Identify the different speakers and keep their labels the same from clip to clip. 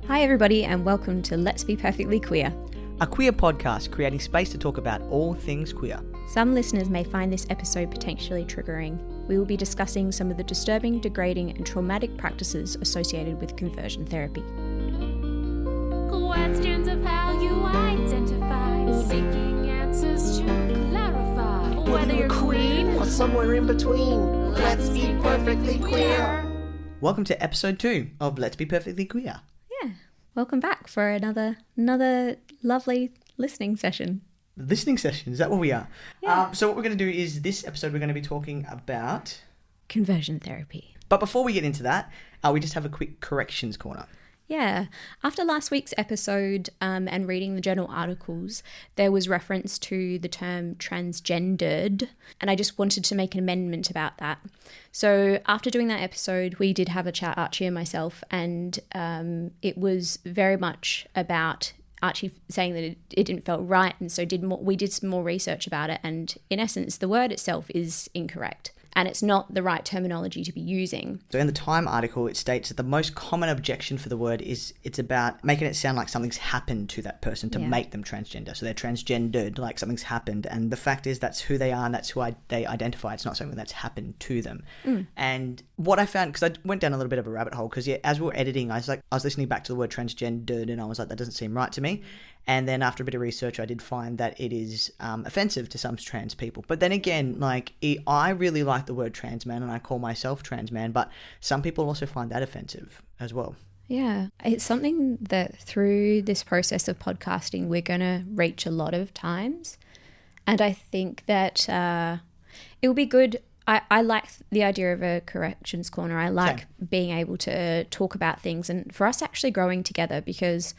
Speaker 1: Hi everybody and welcome to Let's Be Perfectly Queer.
Speaker 2: A queer podcast creating space to talk about all things queer.
Speaker 1: Some listeners may find this episode potentially triggering. We will be discussing some of the disturbing, degrading and traumatic practices associated with conversion therapy.
Speaker 3: Questions of how you identify, seeking answers to clarify. Whether you're queen
Speaker 4: or somewhere in between, let's be perfectly queer.
Speaker 2: Welcome to episode 2 of Let's Be Perfectly Queer.
Speaker 1: Yeah, welcome back for another lovely listening session.
Speaker 2: Listening session, is that what we are?
Speaker 1: Yeah.
Speaker 2: So what we're going to do is this episode we're going to be talking about
Speaker 1: Conversion therapy.
Speaker 2: But before we get into that, we just have a quick corrections corner.
Speaker 1: Yeah. After last week's episode and reading the journal articles, there was reference to the term transgendered, and I just wanted to make an amendment about that. So after doing that episode, we did have a chat, Archie and myself, and it was very much about Archie saying that it didn't feel right, and so we did some more research about it, and in essence, the word itself is incorrect. And it's not the right terminology to be using.
Speaker 2: So in the Time article, it states that the most common objection for the word is it's about making it sound like something's happened to that person to make them transgender. So they're transgendered, like something's happened. And the fact is that's who they are and that's who they identify. It's not something that's happened to them. And what I found, because I went down a little bit of a rabbit hole, because as we were editing, I was listening back to the word transgendered and I was like, that doesn't seem right to me. And then after a bit of research, I did find that it is offensive to some trans people. But then again, I really like the word trans man and I call myself trans man, but some people also find that offensive as well.
Speaker 1: Yeah, it's something that through this process of podcasting, we're going to reach a lot of times. And I think that it will be good. I like the idea of a corrections corner. I like being able to talk about things and for us actually growing together, because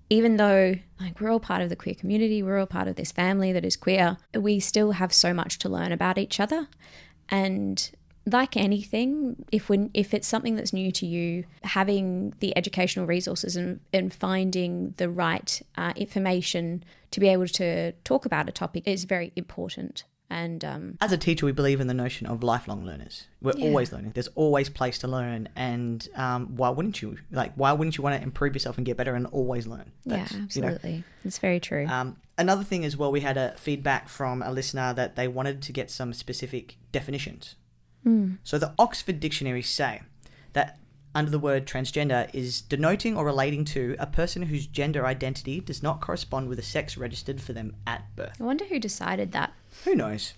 Speaker 1: even though we're all part of the queer community, we're all part of this family that is queer, we still have so much to learn about each other. And like anything, if it's something that's new to you, having the educational resources and finding the right information to be able to talk about a topic is very important. And
Speaker 2: as a teacher, we believe in the notion of lifelong learners. We're always learning. There's always place to learn. And why wouldn't you? Why wouldn't you want to improve yourself and get better and always learn?
Speaker 1: Absolutely. It's very true.
Speaker 2: Another thing as well, we had a feedback from a listener that they wanted to get some specific definitions. So the Oxford Dictionary say that under the word transgender is denoting or relating to a person whose gender identity does not correspond with the sex registered for them at birth.
Speaker 1: I wonder who decided that.
Speaker 2: Who knows?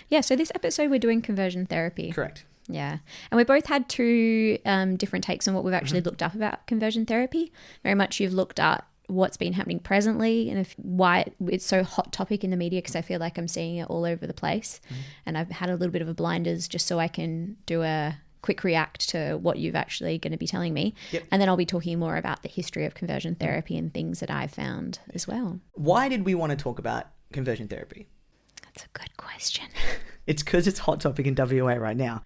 Speaker 1: Yeah, so this episode we're doing conversion therapy.
Speaker 2: Correct.
Speaker 1: Yeah. And we both had two different takes on what we've actually looked up about conversion therapy. Very much you've looked at what's been happening presently and why it's so hot topic in the media, because I feel like I'm seeing it all over the place. And I've had a little bit of a blinders just so I can do a quick react to what you've actually going to be telling me.
Speaker 2: Yep.
Speaker 1: And then I'll be talking more about the history of conversion therapy and things that I've found as well.
Speaker 2: Why did we want to talk about conversion therapy?
Speaker 1: That's a good question.
Speaker 2: It's because it's hot topic in WA right now.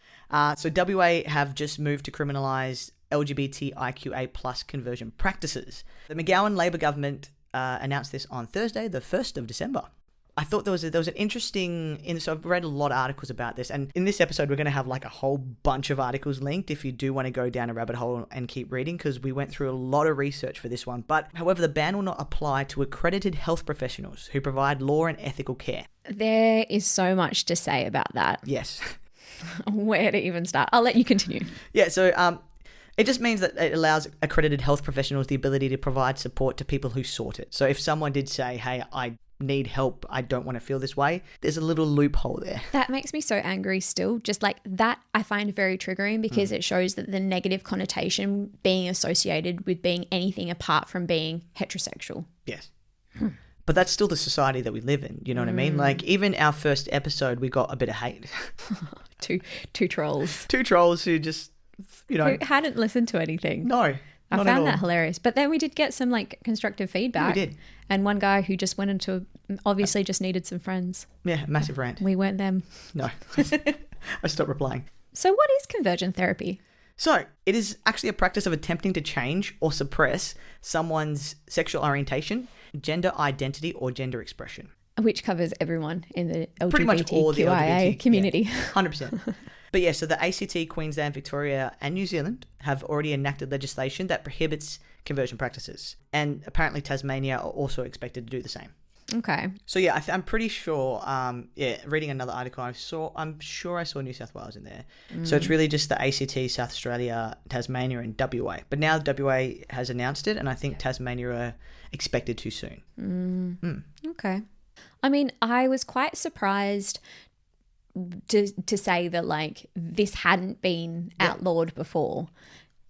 Speaker 2: So WA have just moved to criminalise LGBTQIA plus conversion practices. The McGowan Labor government announced this on Thursday, the 1st of December. I thought there was an interesting, so I've read a lot of articles about this, and in this episode we're going to have a whole bunch of articles linked if you do want to go down a rabbit hole and keep reading, because we went through a lot of research for this one. But however, the ban will not apply to accredited health professionals who provide law and ethical care.
Speaker 1: There is so much to say about that.
Speaker 2: Yes.
Speaker 1: Where to even start? I'll let you continue.
Speaker 2: Yeah, so it just means that it allows accredited health professionals the ability to provide support to people who sought it. So if someone did say, hey, I need help, I don't want to feel this way, there's a little loophole there.
Speaker 1: That makes me so angry still. Just like that, I find very triggering, because it shows that the negative connotation being associated with being anything apart from being heterosexual.
Speaker 2: Yes. But that's still the society that we live in, you know what I mean? Even our first episode, we got a bit of hate.
Speaker 1: Two trolls.
Speaker 2: Two trolls who just,
Speaker 1: Who hadn't listened to anything.
Speaker 2: No.
Speaker 1: I found that hilarious. But then we did get some constructive feedback.
Speaker 2: Yeah, we did.
Speaker 1: And one guy who just went into, obviously just needed some friends.
Speaker 2: Yeah, massive rant.
Speaker 1: We weren't them.
Speaker 2: No. I stopped replying.
Speaker 1: So what is conversion therapy?
Speaker 2: So it is actually a practice of attempting to change or suppress someone's sexual orientation, gender identity, or gender expression.
Speaker 1: Which covers everyone in the
Speaker 2: Pretty much all the
Speaker 1: LGBTQIA
Speaker 2: LGBT
Speaker 1: community.
Speaker 2: Yeah, 100%. But yeah, so the ACT, Queensland, Victoria and New Zealand have already enacted legislation that prohibits conversion practices. And apparently Tasmania are also expected to do the same.
Speaker 1: Okay.
Speaker 2: So yeah, I'm pretty sure, reading another article, I'm sure I saw New South Wales in there. So it's really just the ACT, South Australia, Tasmania and WA. But now WA has announced it and I think Tasmania are expected to soon.
Speaker 1: Okay. I mean, I was quite surprised to say that like this hadn't been outlawed before.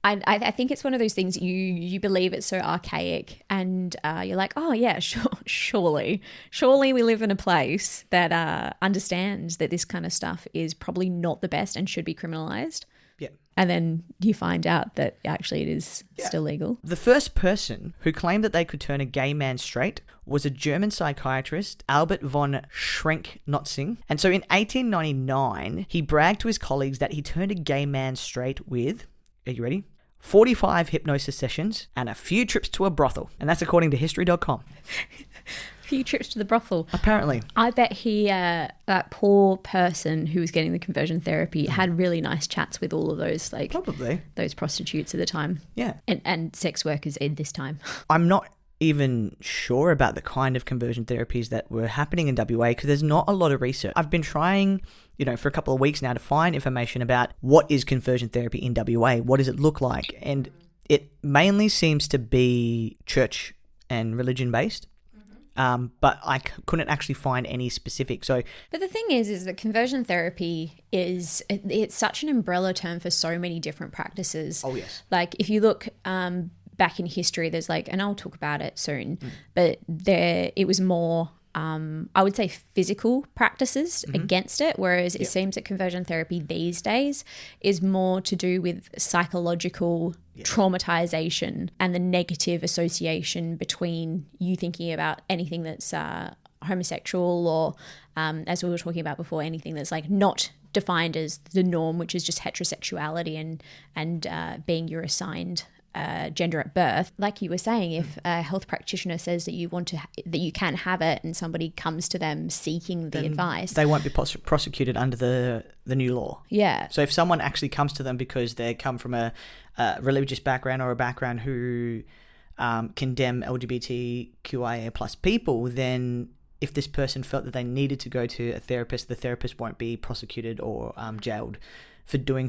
Speaker 1: I think it's one of those things you believe it's so archaic and you're like, oh yeah, surely we live in a place that understands that this kind of stuff is probably not the best and should be criminalized.
Speaker 2: Yeah.
Speaker 1: And then you find out that actually it is still legal.
Speaker 2: The first person who claimed that they could turn a gay man straight was a German psychiatrist, Albert von Schrenck-Notzing. And so in 1899, he bragged to his colleagues that he turned a gay man straight with, are you ready? 45 hypnosis sessions and a few trips to a brothel. And that's according to history.com.
Speaker 1: Few trips to the brothel.
Speaker 2: Apparently.
Speaker 1: I bet he, that poor person who was getting the conversion therapy had really nice chats with all of those, like,
Speaker 2: probably
Speaker 1: those prostitutes at the time.
Speaker 2: Yeah.
Speaker 1: And sex workers at this time.
Speaker 2: I'm not even sure about the kind of conversion therapies that were happening in WA because there's not a lot of research. I've been trying, for a couple of weeks now to find information about what is conversion therapy in WA, what does it look like, and it mainly seems to be church and religion based. But I couldn't actually find any specific. But
Speaker 1: the thing is that conversion therapy it's such an umbrella term for so many different practices.
Speaker 2: Oh yes.
Speaker 1: Like if you look back in history, there's like, and I'll talk about it soon, but it was more, I would say physical practices against it, whereas it seems that conversion therapy these days is more to do with psychological traumatization and the negative association between you thinking about anything that's homosexual or, as we were talking about before, anything that's like not defined as the norm, which is just heterosexuality and being your assigned gender at birth. Like you were saying, if a health practitioner says that that you can have it and somebody comes to them seeking the advice,
Speaker 2: they won't be prosecuted under the new law.
Speaker 1: Yeah.
Speaker 2: So if someone actually comes to them because they come from a religious background or a background who condemn LGBTQIA plus people, then if this person felt that they needed to go to a therapist, the therapist won't be prosecuted or jailed for doing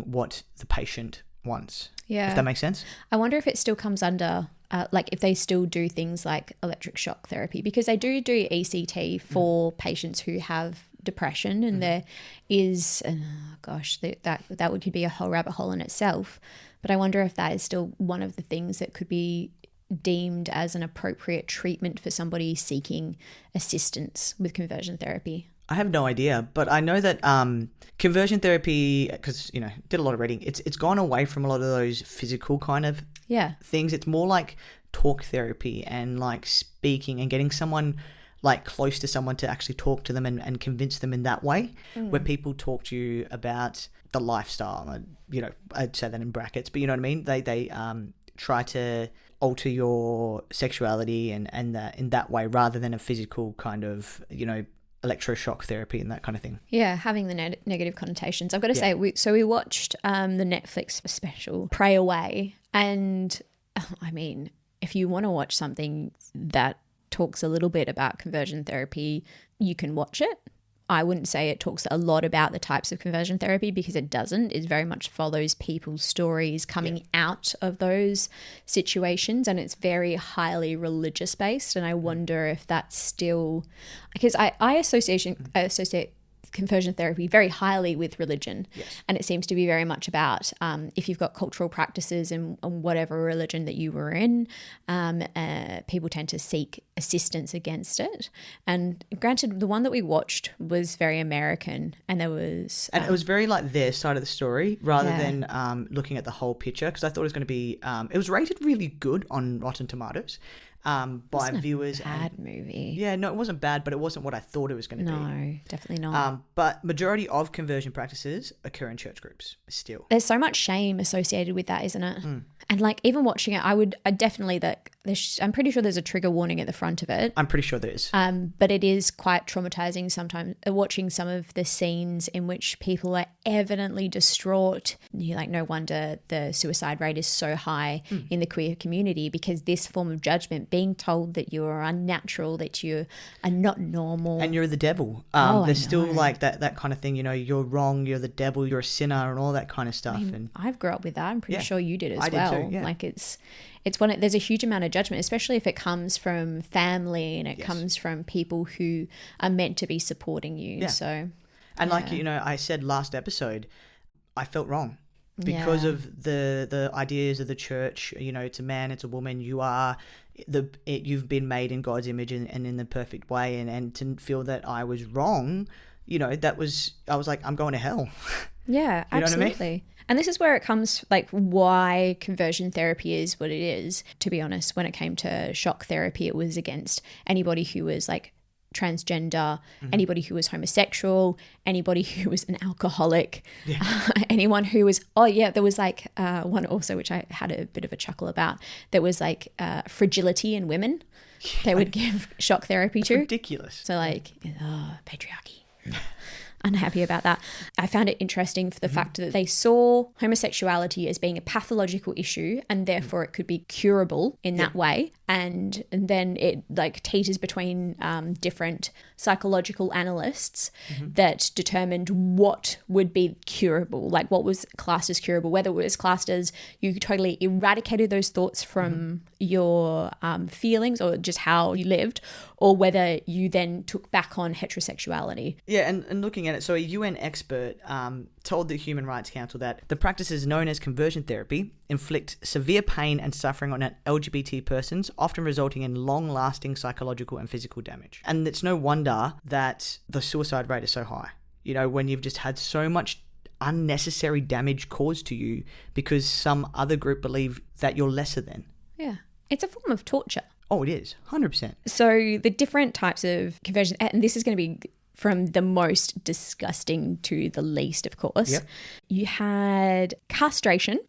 Speaker 2: what the patient wants.
Speaker 1: Yeah.
Speaker 2: If that makes sense.
Speaker 1: I wonder if it still comes under, like if they still do things like electric shock therapy, because they do ECT for patients who have depression, and there is, that could be a whole rabbit hole in itself. But I wonder if that is still one of the things that could be deemed as an appropriate treatment for somebody seeking assistance with conversion therapy.
Speaker 2: I have no idea, but I know that conversion therapy, because did a lot of reading, it's gone away from a lot of those physical kind of things. It's more like talk therapy and like speaking and getting someone like close to someone to actually talk to them and convince them in that way, where people talk to you about the lifestyle. I'd say that in brackets, but you know what I mean. They try to alter your sexuality and that in that way rather than a physical kind of electroshock therapy and that kind of thing.
Speaker 1: Yeah, having the negative connotations. I've got to say, we watched the Netflix special Pray Away, and I mean, if you want to watch something that talks a little bit about conversion therapy, you can watch it. I wouldn't say it talks a lot about the types of conversion therapy, because it doesn't. It very much follows people's stories coming out of those situations, and it's very highly religious based. And I wonder if that's still, because I associate conversion therapy very highly with religion.
Speaker 2: Yes.
Speaker 1: And it seems to be very much about if you've got cultural practices in whatever religion that you were in, people tend to seek assistance against it. And granted, the one that we watched was very American, and there was
Speaker 2: and it was very like their side of the story rather than looking at the whole picture, because I thought it was going to be it was rated really good on Rotten Tomatoes by viewers.
Speaker 1: Bad movie.
Speaker 2: Yeah, no, it wasn't bad, but it wasn't what I thought it was going to be.
Speaker 1: No, definitely not.
Speaker 2: But majority of conversion practices occur in church groups still.
Speaker 1: There's so much shame associated with that, isn't it? And like even watching it, I definitely I'm pretty sure there's a trigger warning at the front of it.
Speaker 2: I'm pretty sure there is.
Speaker 1: But it is quite traumatizing sometimes watching some of the scenes in which people are evidently distraught. You're like, no wonder the suicide rate is so high in the queer community, because this form of judgment, being told that you are unnatural, that you are not normal.
Speaker 2: And you're the devil. There's still like that kind of thing, you know, you're wrong, you're the devil, you're a sinner and all that kind of stuff.
Speaker 1: I've grew up with that. I'm pretty sure you did as
Speaker 2: I
Speaker 1: well.
Speaker 2: did too, yeah.
Speaker 1: Like there's a huge amount of judgment, especially if it comes from family and it comes from people who are meant to be supporting you.
Speaker 2: Yeah.
Speaker 1: So,
Speaker 2: and like, you know, I said last episode, I felt wrong because of the ideas of the church. You know, it's a man, it's a woman, you've been made in God's image and in the perfect way, and to feel that I was wrong, you know, I was like, I'm going to hell.
Speaker 1: Yeah,
Speaker 2: you
Speaker 1: absolutely.
Speaker 2: know what I mean?
Speaker 1: And this is where it comes, like, why conversion therapy is what it is. To be honest, when it came to shock therapy, it was against anybody who was like transgender, anybody who was homosexual, anybody who was an alcoholic, anyone who was, there was like one also, which I had a bit of a chuckle about, that was like fragility in women. They would give shock therapy to.
Speaker 2: Ridiculous.
Speaker 1: So like, patriarchy. Unhappy about that. I found it interesting for the fact that they saw homosexuality as being a pathological issue and therefore it could be curable in that way. And then it like teeters between different psychological analysts that determined what would be curable, like what was classed as curable, whether it was classed as you totally eradicated those thoughts from your feelings or just how you lived, or whether you then took back on heterosexuality.
Speaker 2: Yeah, and looking at it, so a UN expert told the Human Rights Council that the practices known as conversion therapy inflict severe pain and suffering on LGBT persons, often resulting in long-lasting psychological and physical damage. And it's no wonder that the suicide rate is so high. You know, when you've just had so much unnecessary damage caused to you because some other group believe that you're lesser than.
Speaker 1: Yeah. It's a form of torture.
Speaker 2: Oh, it is. 100%.
Speaker 1: So the different types of conversion, and this is going to be from the most disgusting to the least, of course. Yep. You had castration.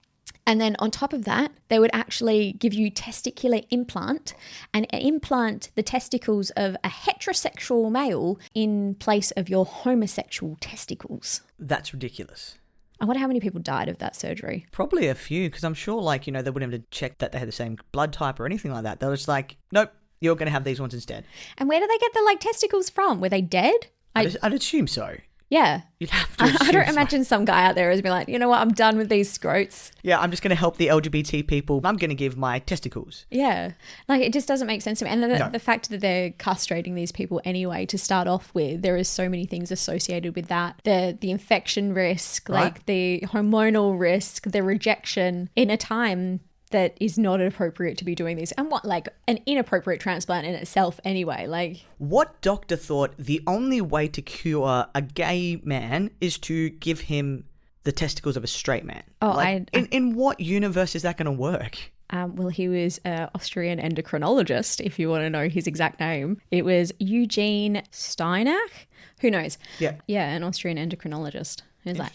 Speaker 1: And then on top of that, they would actually give you testicular implant and implant the testicles of a heterosexual male in place of your homosexual testicles.
Speaker 2: That's ridiculous.
Speaker 1: I wonder how many people died of that surgery.
Speaker 2: Probably a few, because I'm sure, like, you know, they wouldn't have checked that they had the same blood type or anything like that. They were just like, nope, you're going to have these ones instead.
Speaker 1: And where did they get the, like, testicles from? Were they dead?
Speaker 2: I'd assume so.
Speaker 1: Yeah.
Speaker 2: You'd have to assume
Speaker 1: I don't imagine some guy out there has been like, you know what, I'm done with these scrotes.
Speaker 2: Yeah, I'm just going to help the LGBT people. I'm going to give my testicles.
Speaker 1: Yeah. Like, it just doesn't make sense to me. And the fact that they're castrating these people anyway to start off with, there is so many things associated with that. The infection risk, like the hormonal risk, the rejection in a time that is not appropriate to be doing this, and what, like, an inappropriate transplant in itself anyway. Like,
Speaker 2: what doctor thought the only way to cure a gay man is to give him the testicles of a straight man?
Speaker 1: Oh,
Speaker 2: like, in what universe is that going to work?
Speaker 1: Well, he was an Austrian endocrinologist, if you want to know his exact name. It was Eugene Steinach. Who knows? Yeah, an Austrian endocrinologist. Who's like,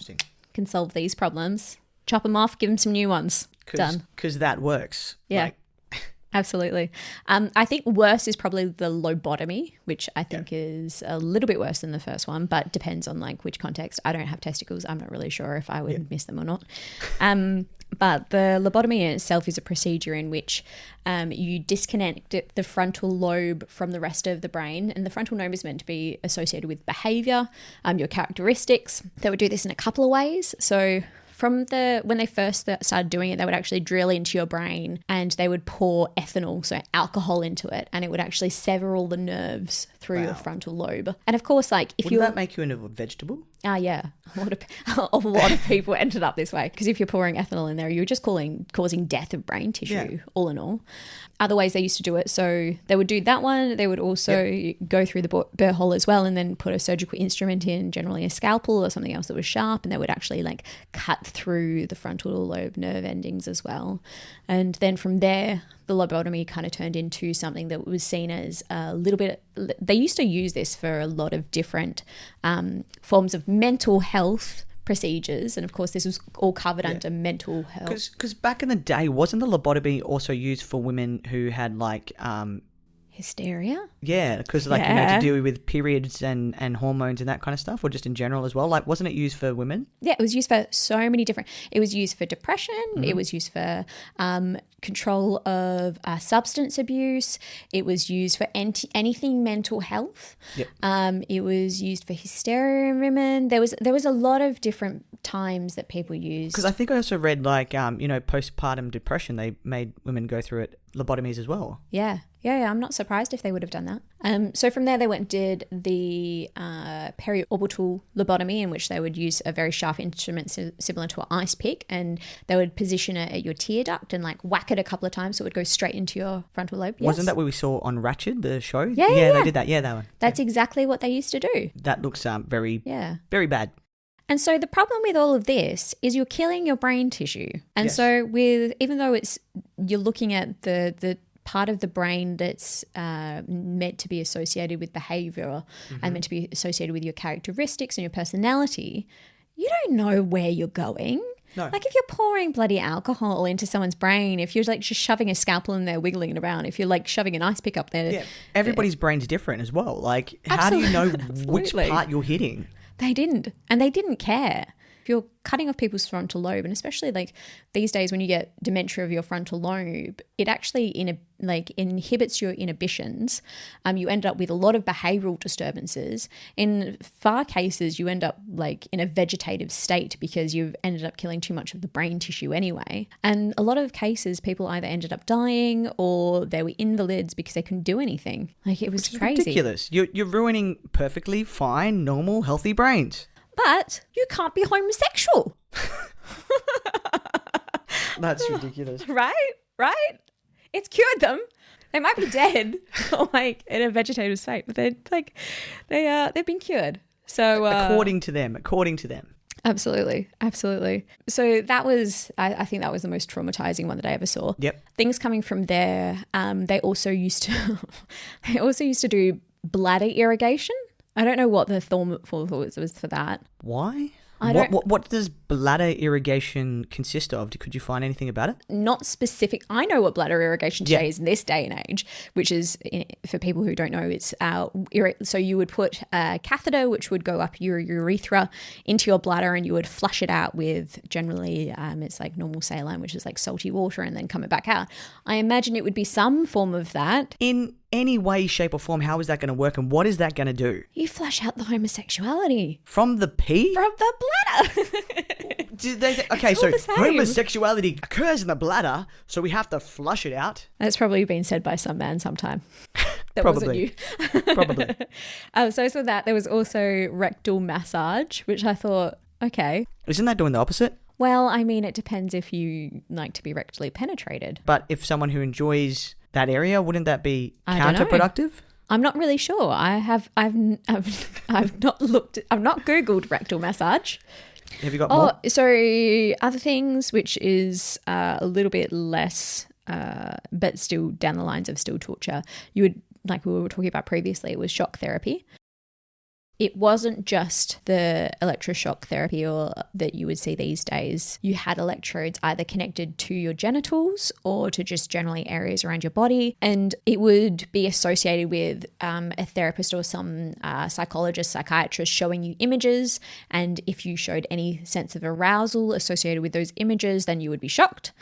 Speaker 1: can solve these problems. Chop them off, give them some new ones. Done.
Speaker 2: Because that works.
Speaker 1: Yeah, absolutely. I think worse is probably the lobotomy, which I think is a little bit worse than the first one, but depends on like which context. I don't have testicles. I'm not really sure if I would miss them or not. But the lobotomy in itself is a procedure in which you disconnect the frontal lobe from the rest of the brain, and the frontal lobe is meant to be associated with behaviour, your characteristics. They would do this in a couple of ways. So when they first started doing it, they would actually drill into your brain and they would pour ethanol, so alcohol, into it, and it would actually sever all the nerves through your frontal lobe. And of course, like, if
Speaker 2: Wouldn't that make you into a vegetable?
Speaker 1: Yeah. A lot of people ended up this way, because if you're pouring ethanol in there, you're just causing death of brain tissue, all in all. Other ways they used to do it, so they would do that one. They would also go through the burr hole as well and then put a surgical instrument in, generally a scalpel or something else that was sharp, and they would actually like cut through the frontal lobe nerve endings as well. And then from there, the lobotomy kind of turned into something that was seen as a little bit, they used to use this for a lot of different forms of mental health procedures. And of course, this was all covered under mental health.
Speaker 2: Because back in the day, wasn't the lobotomy also used for women who had like
Speaker 1: hysteria?
Speaker 2: Yeah, because like you know, to do with periods and hormones and that kind of stuff, or just in general as well. Like, wasn't it used for women?
Speaker 1: Yeah, it was used for so many different. It was used for depression. It was used for control of substance abuse. It was used for anything mental health.
Speaker 2: Yep.
Speaker 1: It was used for hysteria in women. There was a lot of different times that people used.
Speaker 2: Because I think I also read like you know, postpartum depression. They made women go through it, lobotomies as well.
Speaker 1: Yeah. I'm not surprised if they would have done that. So from there, they went and did the periorbital lobotomy, in which they would use a very sharp instrument similar to an ice pick, and they would position it at your tear duct and like whack it a couple of times so it would go straight into your frontal lobe. Yes.
Speaker 2: Wasn't that what we saw on Ratched, the show?
Speaker 1: Yeah,
Speaker 2: they did that. Yeah, that one.
Speaker 1: That's exactly what they used to do.
Speaker 2: That looks very bad.
Speaker 1: And so the problem with all of this is you're killing your brain tissue. And so even though you're looking at the part of the brain that's meant to be associated with behaviour and meant to be associated with your characteristics and your personality, you don't know where you're going.
Speaker 2: No.
Speaker 1: Like if you're pouring bloody alcohol into someone's brain, if you're like just shoving a scalpel in there, wiggling it around, if you're like shoving an ice pick up there. Yeah,
Speaker 2: everybody's brain's different as well. Like how do you know which part you're hitting?
Speaker 1: They didn't. And they didn't care. If you're cutting off people's frontal lobe, and especially like these days when you get dementia of your frontal lobe, it actually inhibits your inhibitions. You end up with a lot of behavioural disturbances. In far cases, you end up like in a vegetative state because you've ended up killing too much of the brain tissue anyway. And a lot of cases, people either ended up dying or they were invalids because they couldn't do anything. Like it was crazy.
Speaker 2: Ridiculous. You're ruining perfectly fine, normal, healthy brains.
Speaker 1: But you can't be homosexual.
Speaker 2: That's ridiculous.
Speaker 1: Right? It's cured them. They might be dead or like in a vegetative state, but they've been cured. So
Speaker 2: according to them.
Speaker 1: Absolutely. So that was, I think that was the most traumatizing one that I ever saw.
Speaker 2: Yep.
Speaker 1: Things coming from there. They also used to do bladder irrigation. I don't know what the thought was for that.
Speaker 2: Why? What does bladder irrigation consist of? Could you find anything about it?
Speaker 1: Not specific. I know what bladder irrigation today is in this day and age, which is, for people who don't know, it's so you would put a catheter which would go up your urethra into your bladder, and you would flush it out with generally it's like normal saline, which is like salty water, and then come it back out. I imagine it would be some form of that.
Speaker 2: In any way, shape or form, how is that going to work, and what is that going to do?
Speaker 1: You flush out the homosexuality.
Speaker 2: From the pee?
Speaker 1: From the bladder.
Speaker 2: Okay, so homosexuality occurs in the bladder, so we have to flush it out?
Speaker 1: That's probably been said by some man sometime. That
Speaker 2: probably.
Speaker 1: wasn't you.
Speaker 2: Probably.
Speaker 1: So for that, there was also rectal massage, which I thought, okay.
Speaker 2: Isn't that doing the opposite?
Speaker 1: Well, I mean, it depends if you like to be rectally penetrated.
Speaker 2: But if someone who enjoys that area, wouldn't that be counterproductive?
Speaker 1: I'm not really sure. I've not Googled rectal massage.
Speaker 2: Have you got more?
Speaker 1: So other things, which is a little bit less, but still down the lines of still torture. You would, like we were talking about previously, it was shock therapy. It wasn't just the electroshock therapy or that you would see these days. You had electrodes either connected to your genitals or to just generally areas around your body. And it would be associated with a therapist or some psychologist, psychiatrist showing you images. And if you showed any sense of arousal associated with those images, then you would be shocked.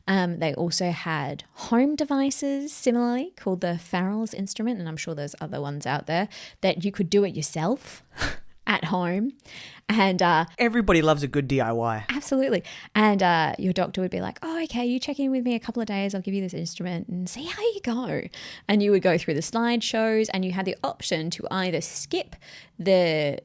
Speaker 1: They also had home devices, similarly, called the Farrell's instrument, and I'm sure there's other ones out there, that you could do it yourself at home. And
Speaker 2: everybody loves a good DIY.
Speaker 1: Absolutely. And your doctor would be like, oh, okay, you check in with me a couple of days, I'll give you this instrument and see how you go. And you would go through the slideshows, and you had the option to either skip the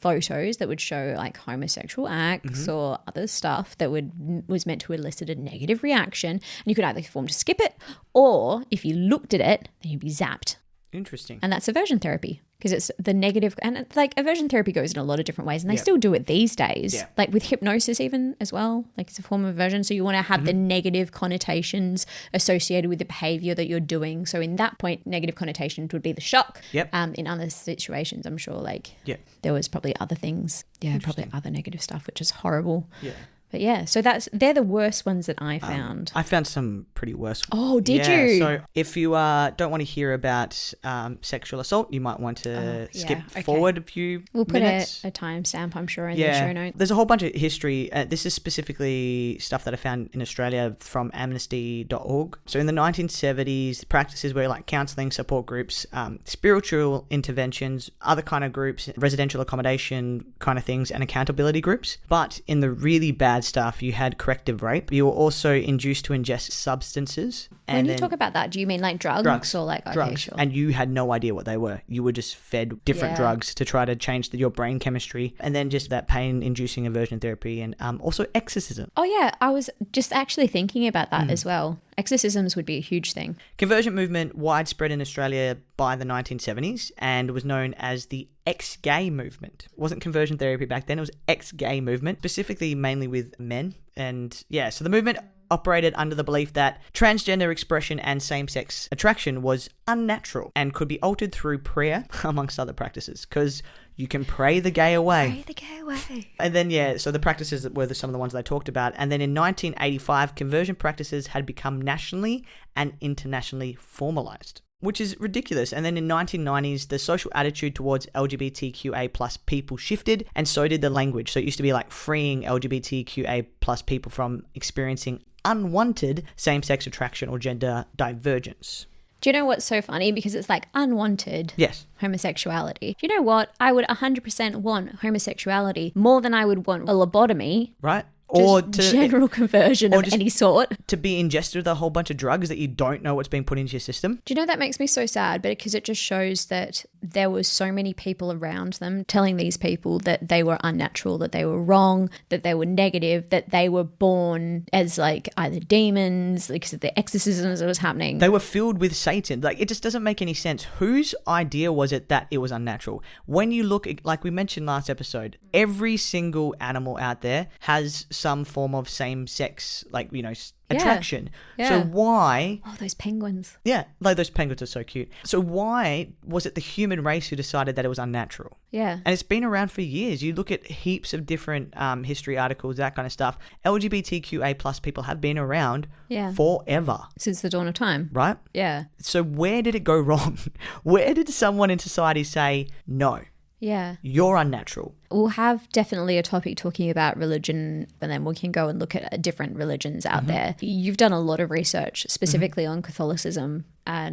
Speaker 1: photos that would show like homosexual acts or other stuff that was meant to elicit a negative reaction, and you could either form to skip it, or if you looked at it, then you'd be zapped.
Speaker 2: Interesting.
Speaker 1: And that's aversion therapy, because it's the negative. And it's like aversion therapy goes in a lot of different ways, and they still do it these days.
Speaker 2: Yeah.
Speaker 1: Like with hypnosis even as well. Like it's a form of aversion. So you want to have the negative connotations associated with the behavior that you're doing. So in that point, negative connotations would be the shock.
Speaker 2: Yep.
Speaker 1: In other situations, I'm sure
Speaker 2: Yeah.
Speaker 1: there was probably other things. Yeah, probably other negative stuff, which is horrible.
Speaker 2: Yeah.
Speaker 1: But yeah, so they're the worst ones that I found.
Speaker 2: I found some pretty worse.
Speaker 1: Oh, did you?
Speaker 2: So if you don't want to hear about sexual assault, you might want to skip forward a few
Speaker 1: We'll put
Speaker 2: minutes.
Speaker 1: a timestamp, I'm sure, in the show notes.
Speaker 2: There's a whole bunch of history. This is specifically stuff that I found in Australia from amnesty.org. So in the 1970s, practices were like counselling, support groups, spiritual interventions, other kind of groups, residential accommodation kind of things, and accountability groups. But in the really bad stuff, you had corrective rape. You were also induced to ingest substances.
Speaker 1: When you talk about that, do you mean like drugs or like, okay,
Speaker 2: drugs.
Speaker 1: sure.
Speaker 2: And you had no idea what they were. You were just fed different drugs to try to change your brain chemistry. And then just that pain-inducing aversion therapy and also exorcism.
Speaker 1: Oh yeah, I was just actually thinking about that as well. Exorcisms would be a huge thing.
Speaker 2: Conversion movement widespread in Australia by the 1970s and was known as the ex-gay movement. It wasn't conversion therapy back then, it was ex-gay movement, specifically mainly with men. And yeah, so the movement operated under the belief that transgender expression and same-sex attraction was unnatural and could be altered through prayer, amongst other practices, because you can pray the gay away.
Speaker 1: Pray the gay away.
Speaker 2: And then, so the practices were some of the ones that I talked about. And then in 1985, conversion practices had become nationally and internationally formalized, which is ridiculous. And then in 1990s, the social attitude towards LGBTQIA plus people shifted, and so did the language. So it used to be like freeing LGBTQIA plus people from experiencing unwanted same-sex attraction or gender divergence.
Speaker 1: Do you know what's so funny? Because it's like unwanted homosexuality. Do you know what? I would 100% want homosexuality more than I would want a lobotomy.
Speaker 2: Right? Or
Speaker 1: general conversion of any sort.
Speaker 2: To be ingested with a whole bunch of drugs that you don't know what's being put into your system.
Speaker 1: Do you know, that makes me so sad, but because it just shows that there was so many people around them telling these people that they were unnatural, that they were wrong, that they were negative, that they were born as like either demons, because of the exorcisms that was happening.
Speaker 2: They were filled with Satan. Like, it just doesn't make any sense. Whose idea was it that it was unnatural? When you look at, like we mentioned last episode, every single animal out there has some form of same-sex, attraction.
Speaker 1: Yeah.
Speaker 2: So why...
Speaker 1: Oh, those penguins.
Speaker 2: Yeah, like those penguins are so cute. So why was it the human race who decided that it was unnatural?
Speaker 1: Yeah.
Speaker 2: And it's been around for years. You look at heaps of different history articles, that kind of stuff. LGBTQA plus people have been around forever.
Speaker 1: Since the dawn of time.
Speaker 2: Right?
Speaker 1: Yeah.
Speaker 2: So where did it go wrong? Where did someone in society say, no, you're unnatural?
Speaker 1: We'll have definitely a topic talking about religion, and then we can go and look at different religions out there. You've done a lot of research specifically on Catholicism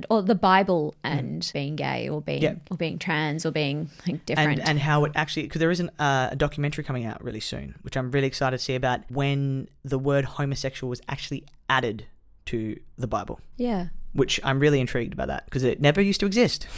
Speaker 1: or the Bible and being gay or being trans or being like different.
Speaker 2: And how it actually, because there is a documentary coming out really soon, which I'm really excited to see about when the word homosexual was actually added to the Bible.
Speaker 1: Yeah.
Speaker 2: Which I'm really intrigued about that, because it never used to exist.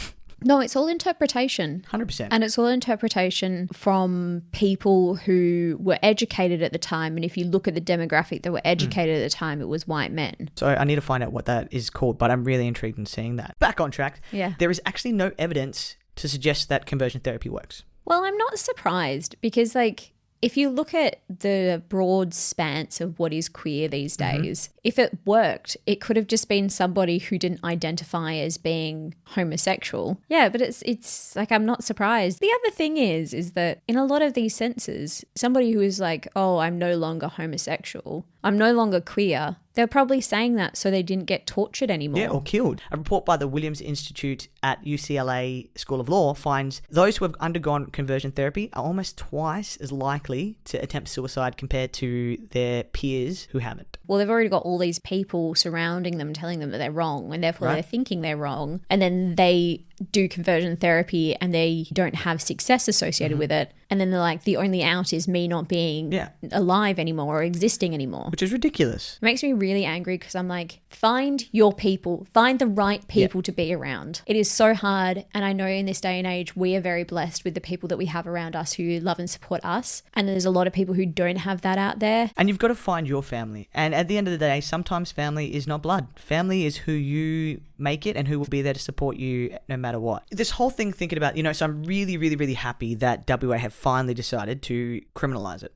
Speaker 1: No, it's all interpretation.
Speaker 2: 100%.
Speaker 1: And it's all interpretation from people who were educated at the time. And if you look at the demographic that were educated at the time, it was white men.
Speaker 2: So I need to find out what that is called, but I'm really intrigued in seeing that. Back on track.
Speaker 1: Yeah.
Speaker 2: There is actually no evidence to suggest that conversion therapy works.
Speaker 1: Well, I'm not surprised, because if you look at the broad spans of what is queer these days, if it worked, it could have just been somebody who didn't identify as being homosexual. Yeah, but it's like, I'm not surprised. The other thing is that in a lot of these senses, somebody who is like, oh, I'm no longer homosexual, I'm no longer queer, they're probably saying that so they didn't get tortured anymore.
Speaker 2: Yeah, or killed. A report by the Williams Institute at UCLA School of Law finds those who have undergone conversion therapy are almost twice as likely to attempt suicide compared to their peers who haven't.
Speaker 1: Well, they've already got all these people surrounding them telling them that they're wrong, and therefore they're thinking they're wrong. And then they do conversion therapy and they don't have success associated with it. And then they're like, the only out is me not being alive anymore or existing anymore.
Speaker 2: Which is ridiculous.
Speaker 1: It makes me really angry, because I'm like, find your people, find the right people to be around. It is so hard. And I know in this day and age, we are very blessed with the people that we have around us who love and support us. And there's a lot of people who don't have that out there.
Speaker 2: And you've got to find your family. And at the end of the day, sometimes family is not blood. Family is who you make it and who will be there to support you no matter matter what. This whole thing thinking about, so I'm really, really, really happy that WA have finally decided to criminalise it.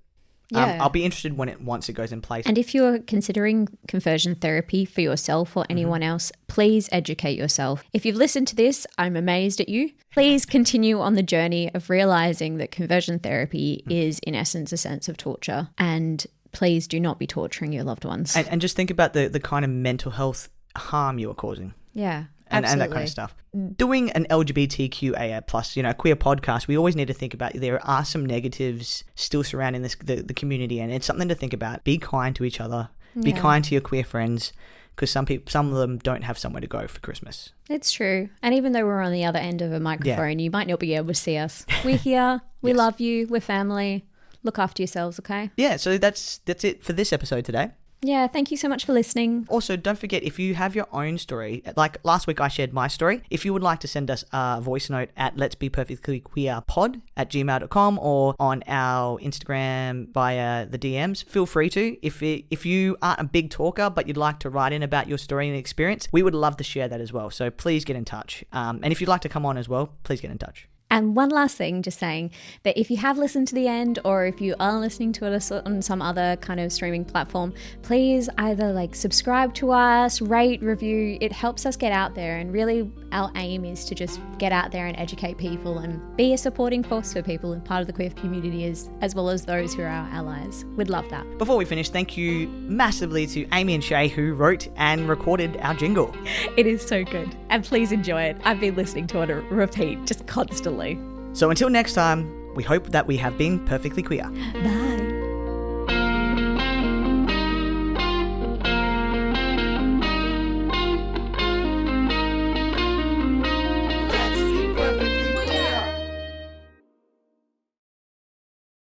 Speaker 1: Yeah.
Speaker 2: I'll be interested once it goes in place.
Speaker 1: And if you're considering conversion therapy for yourself or anyone else, please educate yourself. If you've listened to this, I'm amazed at you. Please continue on the journey of realising that conversion therapy is in essence a sense of torture, and please do not be torturing your loved ones.
Speaker 2: And just think about the kind of mental health harm you are causing.
Speaker 1: Yeah.
Speaker 2: And that kind of stuff. Doing an LGBTQIA plus, queer podcast, we always need to think about there are some negatives still surrounding the community, and it's something to think about. Be kind to each other. Be kind to your queer friends, because some of them don't have somewhere to go for Christmas.
Speaker 1: It's true. And even though we're on the other end of a microphone, you might not be able to see us. We're here. We love you. We're family. Look after yourselves, okay? Yeah,
Speaker 2: so that's it for this episode today.
Speaker 1: Yeah, thank you so much for listening.
Speaker 2: Also, don't forget, if you have your own story, like last week I shared my story, if you would like to send us a voice note at letsbeperfectlyqueerpod@gmail.com or on our Instagram via the DMs, feel free to. If you aren't a big talker but you'd like to write in about your story and experience, we would love to share that as well. So please get in touch. And if you'd like to come on as well, please get in touch.
Speaker 1: And one last thing, just saying that if you have listened to the end, or if you are listening to it on some other kind of streaming platform, please either subscribe to us, rate, review. It helps us get out there, and really our aim is to just get out there and educate people and be a supporting force for people and part of the queer community, as well as those who are our allies. We'd love that.
Speaker 2: Before we finish, thank you massively to Amy and Shay, who wrote and recorded our jingle.
Speaker 1: It is so good, and please enjoy it. I've been listening to it repeat just constantly.
Speaker 2: So until next time, we hope that we have been perfectly queer.
Speaker 1: Bye.